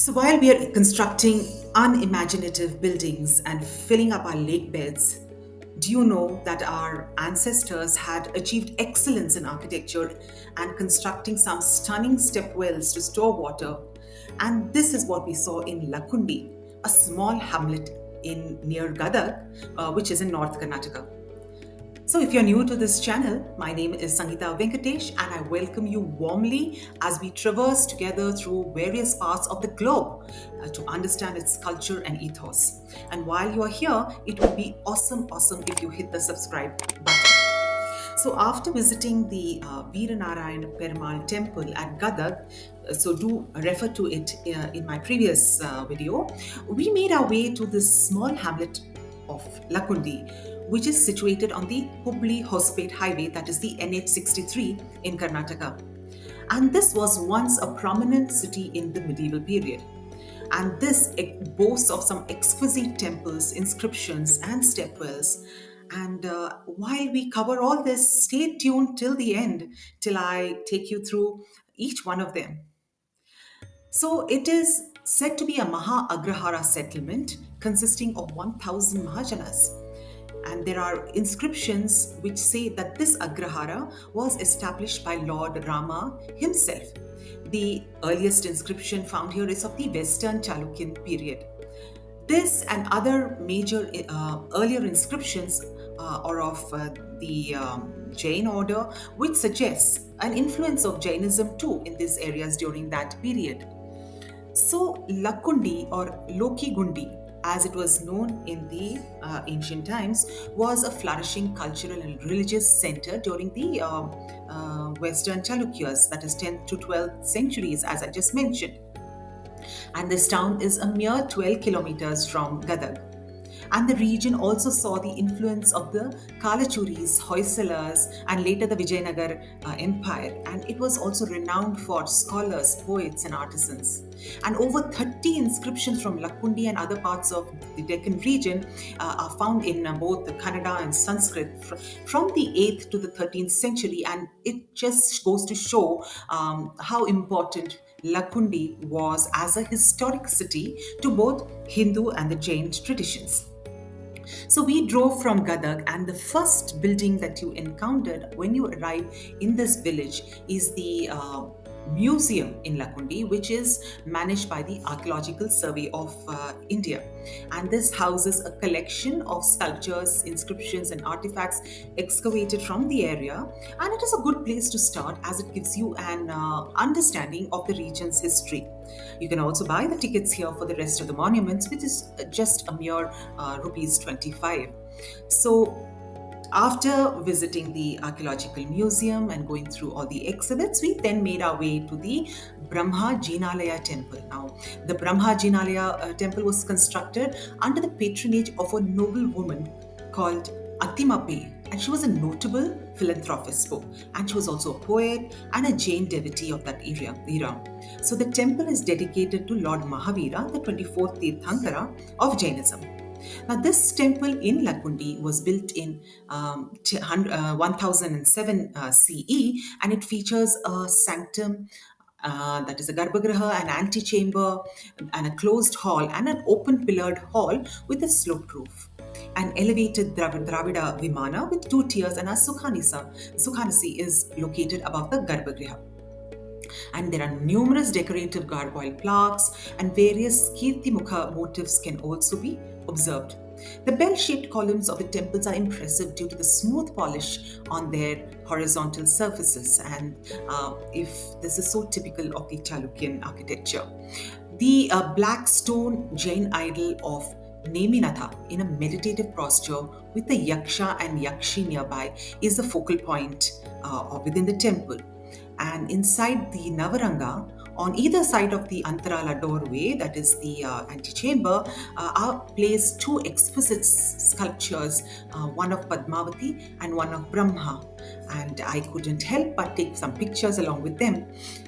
So while we are constructing unimaginative buildings and filling up our lake beds, do you know that our ancestors had achieved excellence in architecture and constructing some stunning stepwells to store water? And this is what we saw in Lakkundi, a small hamlet in near Gadag, which is in North Karnataka. So if you're new to this channel, my name is Sangeeta Venkatesh and I welcome you warmly as we traverse together through various parts of the globe to understand its culture and ethos. And while you're here, it would be awesome if you hit the subscribe button. So after visiting the Veeranarayana Temple at Gadag, so do refer to it in my previous video, we made our way to this small hamlet of Lakkundi, which is situated on the Hubli-Hospet highway, that is the NH63 in Karnataka. And this was once a prominent city in the medieval period. And this boasts of some exquisite temples, inscriptions and stepwells. And while we cover all this, stay tuned till the end, till I take you through each one of them. So it is said to be a Maha Agrahara settlement consisting of 1,000 Mahajanas. And there are inscriptions which say that this Agrahara was established by Lord Brahma himself. The earliest inscription found here is of the Western Chalukyan period. This and other major earlier inscriptions are of the Jain order, which suggests an influence of Jainism too in these areas during that period. So Lakkundi or Loki Gundi, as it was known in the ancient times, was a flourishing cultural and religious center during the Western Chalukyas, that is 10th to 12th centuries, as I just mentioned. And this town is a mere 12 kilometers from Gadag. And the region also saw the influence of the Kalachuris, Hoysalas, and later the Vijayanagar Empire. And it was also renowned for scholars, poets, and artisans. And over 30 inscriptions from Lakkundi and other parts of the Deccan region are found in both the Kannada and Sanskrit from the 8th to the 13th century. And it just goes to show how important Lakkundi was as a historic city to both Hindu and the Jain traditions. So we drove from Gadag, and the first building that you encountered when you arrive in this village is the museum in Lakkundi, which is managed by the Archaeological Survey of India. And this houses a collection of sculptures, inscriptions and artifacts excavated from the area. And it is a good place to start as it gives you an understanding of the region's history. You can also buy the tickets here for the rest of the monuments, which is just a mere rupees 25. So after visiting the Archaeological Museum and going through all the exhibits, we then made our way to the Brahma Jinalaya Temple. Now, the Brahma Jinalaya Temple was constructed under the patronage of a noble woman called Atimape, and she was a notable philanthropist, and she was also a poet and a Jain devotee of that era. So the temple is dedicated to Lord Mahavira, the 24th Tirthankara of Jainism. Now, this temple in Lakkundi was built in 1007 CE, and it features a sanctum, that is a Garbhagriha, an antechamber, and a closed hall, and an open pillared hall with a sloped roof. An elevated Dravida Vimana with 2 tiers and a Sukhanasi is located above the Garbhagriha. And there are numerous decorative gargoyle plaques, and various Kirtimukha motifs can also be observed. The bell-shaped columns of the temples are impressive due to the smooth polish on their horizontal surfaces, and if this is so typical of the Chalukyan architecture. The black stone Jain idol of Neminatha in a meditative posture with the Yaksha and Yakshi nearby is the focal point within the temple. And inside the Navaranga, on either side of the Antarala doorway, that is the antechamber, are placed 2 exquisite sculptures, one of Padmavati and one of Brahma. And I couldn't help but take some pictures along with them.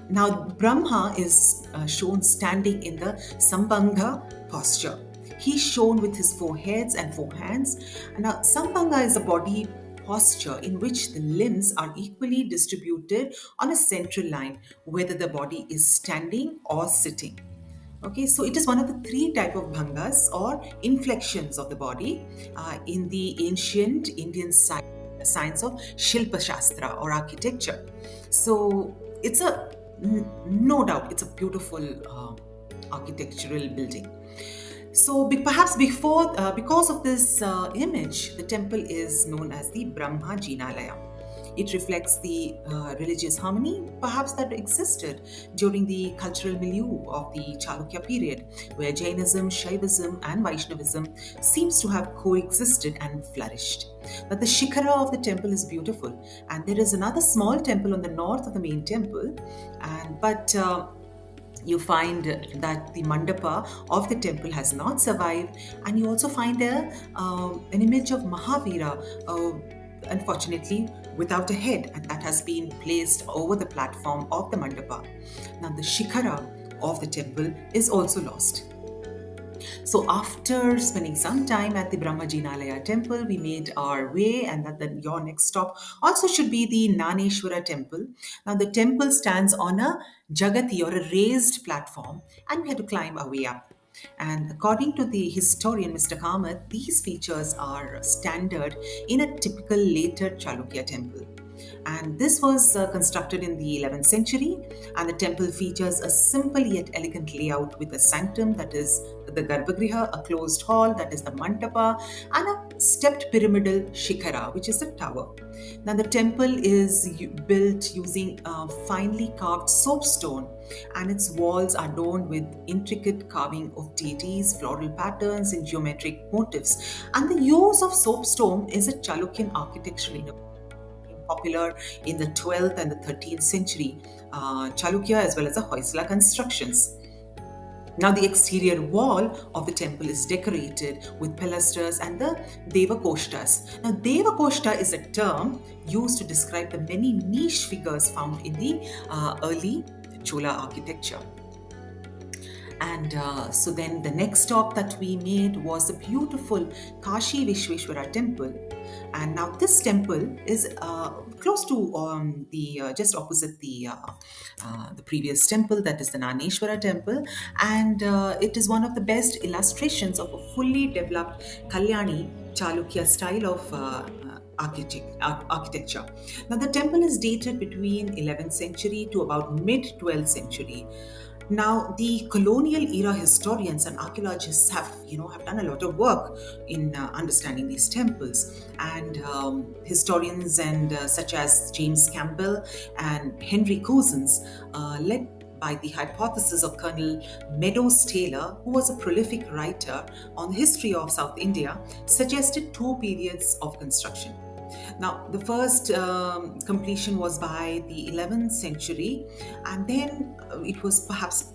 Now, Brahma is shown standing in the Sambhanga posture. He's shown with his 4 heads and 4 hands. Now, Sambhanga is a body posture in which the limbs are equally distributed on a central line, whether the body is standing or sitting. Okay, so it is one of the three type of bhangas or inflections of the body in the ancient Indian science of Shilpa Shastra or architecture. So it's no doubt, it's a beautiful architectural building. So perhaps because of this image, the temple is known as the Brahma Jinalaya. It reflects the religious harmony, perhaps that existed during the cultural milieu of the Chalukya period, where Jainism, Shaivism, and Vaishnavism seems to have coexisted and flourished. But the Shikhara of the temple is beautiful, and there is another small temple on the north of the main temple, but you find that the mandapa of the temple has not survived, and you also find there an image of Mahavira, unfortunately without a head, and that has been placed over the platform of the mandapa. Now the shikhara of the temple is also lost. So after spending some time at the Brahma Jinalaya temple, we made our way, and your next stop also should be the Nanneshwara Temple. Now the temple stands on a jagati or a raised platform, and we had to climb our way up. And according to the historian Mr. Kamath, these features are standard in a typical later Chalukya temple. And this was constructed in the 11th century, and the temple features a simple yet elegant layout with a sanctum, that is the Garbhagriha, a closed hall, that is the Mantapa, and a stepped pyramidal Shikhara, which is the tower. Now the temple is built using finely carved soapstone, and its walls are adorned with intricate carving of deities, floral patterns, and geometric motifs. And the use of soapstone is a Chalukyan architectural innovation, popular in the 12th and the 13th century Chalukya as well as the Hoysala constructions. Now the exterior wall of the temple is decorated with pilasters and the Devakoshtas. Now Devakoshta is a term used to describe the many niche figures found in the early Chola architecture. And so then the next stop that we made was the beautiful Kashi Vishweshwara Temple. And now this temple is close to just opposite the previous temple, that is the Nanneshwara Temple, and it is one of the best illustrations of a fully developed Kalyani Chalukya style of architecture. Now the temple is dated between 11th century to about mid 12th century. Now, the colonial era historians and archaeologists have done a lot of work in understanding these temples, and historians such as James Campbell and Henry Cousens, led by the hypothesis of Colonel Meadows Taylor, who was a prolific writer on the history of South India, suggested two periods of construction. Now, the first completion was by the 11th century, and then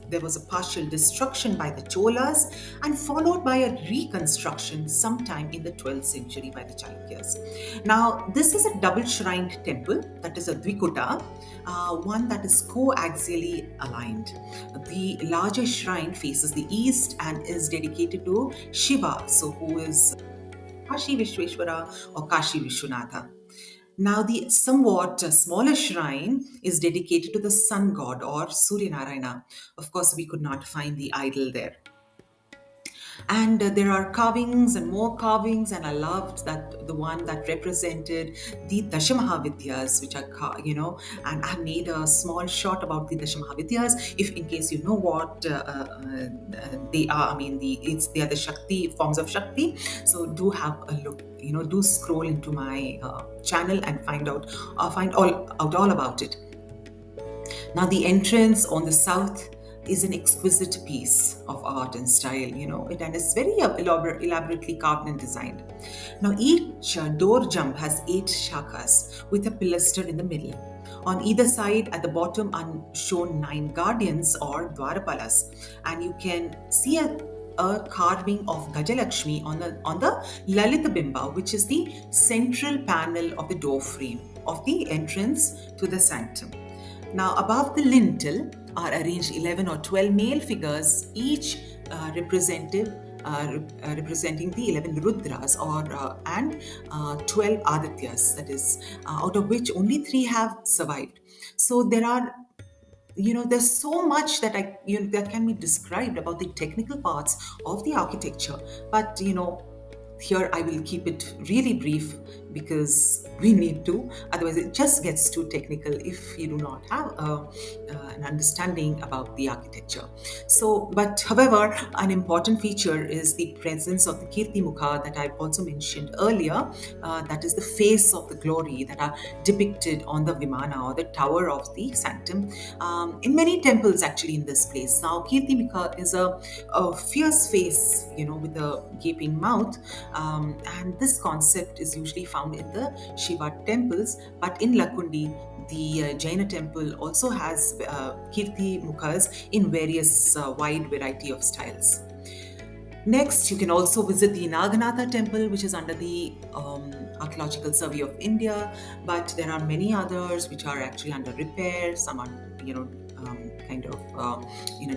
there was a partial destruction by the Cholas, and followed by a reconstruction sometime in the 12th century by the Chalukyas. Now, this is a double-shrined temple, that is a Dvikuta, one that is coaxially aligned. The larger shrine faces the east and is dedicated to Shiva, who is Kashi Vishweshwara or Kashi Vishwanatha. Now, the somewhat smaller shrine is dedicated to the sun god or Suryanarayana. Of course, we could not find the idol there. And there are carvings and more carvings, and I loved that the one that represented the Dashamahavidyas, which are, and I made a small shot about the Dashamahavidyas. If in case you know what they are, they are the Shakti forms of Shakti. So do have a look. Do scroll into my channel and find out all about it. Now the entrance on the south is an exquisite piece of art and style, and it's very elaborately carved and designed. Now each door jump has 8 shakas with a pilaster in the middle. On either side at the bottom are shown 9 guardians or Dwarapalas, and you can see a carving of Gajalakshmi on the Lalita Bimba, which is the central panel of the door frame of the entrance to the sanctum. Now above the lintel are arranged 11 or 12 male figures, each representing the 11 Rudras and 12 Adityas, that is, out of which only 3 have survived. So there are there's so much that that can be described about the technical parts of the architecture, but here I will keep it really brief because we need to, otherwise it just gets too technical if you do not have an understanding about the architecture. So, but however, an important feature is the presence of the Kirti Mukha that I also mentioned earlier, that is the face of the glory that are depicted on the Vimana or the tower of the sanctum, in many temples actually in this place. Now, Kirti Mukha is a fierce face, with a gaping mouth, and this concept is usually found in the Shiva temples, but in Lakkundi, the Jaina temple also has Kirti Mukhas in various wide variety of styles. Next, you can also visit the Naganatha temple, which is under the Archaeological Survey of India, but there are many others which are actually under repair. Some are, kind of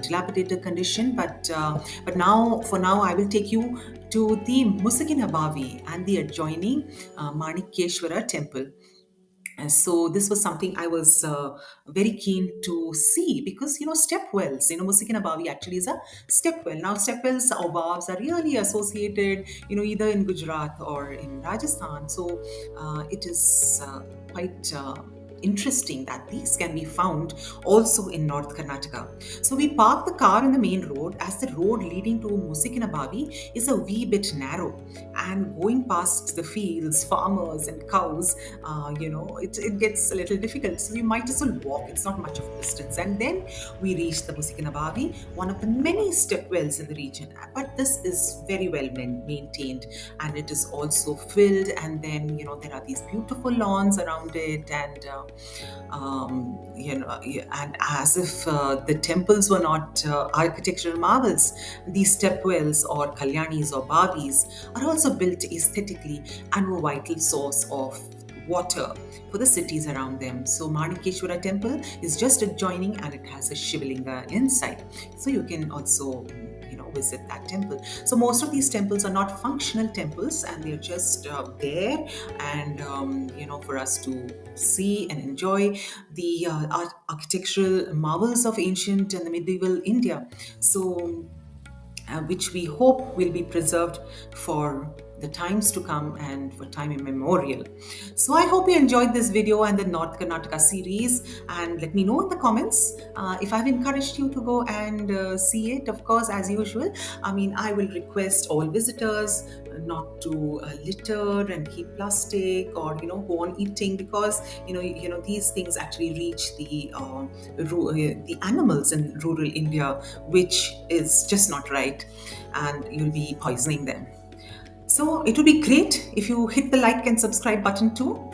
dilapidated condition. But for now, I will take you to the Musikina Bavi and the adjoining Manikeshwara temple. And so this was something I was very keen to see because, stepwells, Musikina Bavi actually is a stepwell. Now, stepwells or bavs are really associated, either in Gujarat or in Rajasthan. So it is quite interesting that these can be found also in North Karnataka. So we park the car in the main road as the road leading to Musikina Bavi is a wee bit narrow, and going past the fields, farmers and cows, it gets a little difficult. So we might as well walk. It's not much of a distance. And then we reach the Musikina Bavi, one of the many stepwells in the region. But this is very well maintained, and it is also filled. And then, there are these beautiful lawns around it, and and as if the temples were not architectural marvels, these stepwells or kalyanis or bhavis are also built aesthetically and were a vital source of water for the cities around them. So Manikeshwara temple is just adjoining, and it has a Shivalinga inside. So you can also visit that temple. So most of these temples are not functional temples, and they're just there, and for us to see and enjoy the architectural marvels of ancient and the medieval India. So which we hope will be preserved for the times to come and for time immemorial. So I hope you enjoyed this video and the North Karnataka series, and let me know in the comments if I've encouraged you to go and see it. Of course, as usual, I will request all visitors not to litter and keep plastic or go on eating, because these things actually reach the animals in rural India, which is just not right, and you'll be poisoning them. So it would be great if you hit the like and subscribe button too.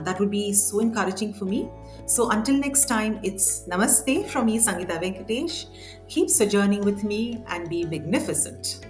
That would be so encouraging for me. So until next time, it's Namaste from me, Sangeeta Venkatesh. Keep sojourning with me and be magnificent.